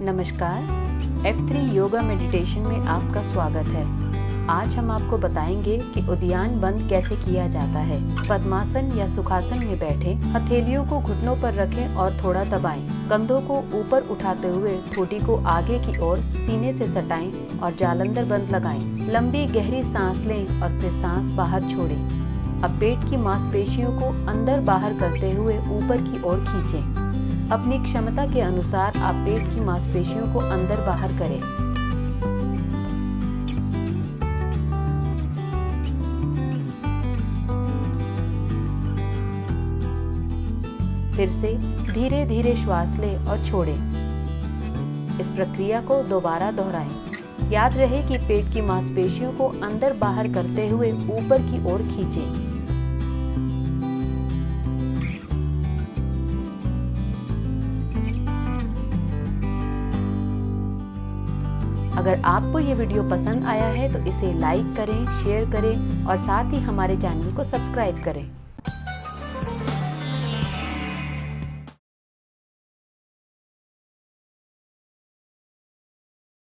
नमस्कार, F3 yoga meditation में आपका स्वागत है। आज हम आपको बताएंगे कि उद्यान बंद कैसे किया जाता है। पद्मासन या सुखासन में बैठे, हथेलियों को घुटनों पर रखें और थोड़ा दबाएं। कंधों को ऊपर उठाते हुए ठोड़ी को आगे की ओर सीने से सटाएं और जालंधर बंद लगाएं। लंबी गहरी सांस लें और फिर सांस बाहर छोड़ें। अब पेट की मांसपेशियों को अंदर बाहर करते हुए ऊपर की ओर खींचें। अपनी क्षमता के अनुसार आप पेट की मांसपेशियों को अंदर बाहर करें। फिर से धीरे धीरे श्वास लें और छोड़ें। इस प्रक्रिया को दोबारा दोहराएं। याद रहे कि पेट की मांसपेशियों को अंदर बाहर करते हुए ऊपर की ओर खींचें। अगर आपको ये वीडियो पसंद आया है तो इसे लाइक करें, शेयर करें और साथ ही हमारे चैनल को सब्सक्राइब करें।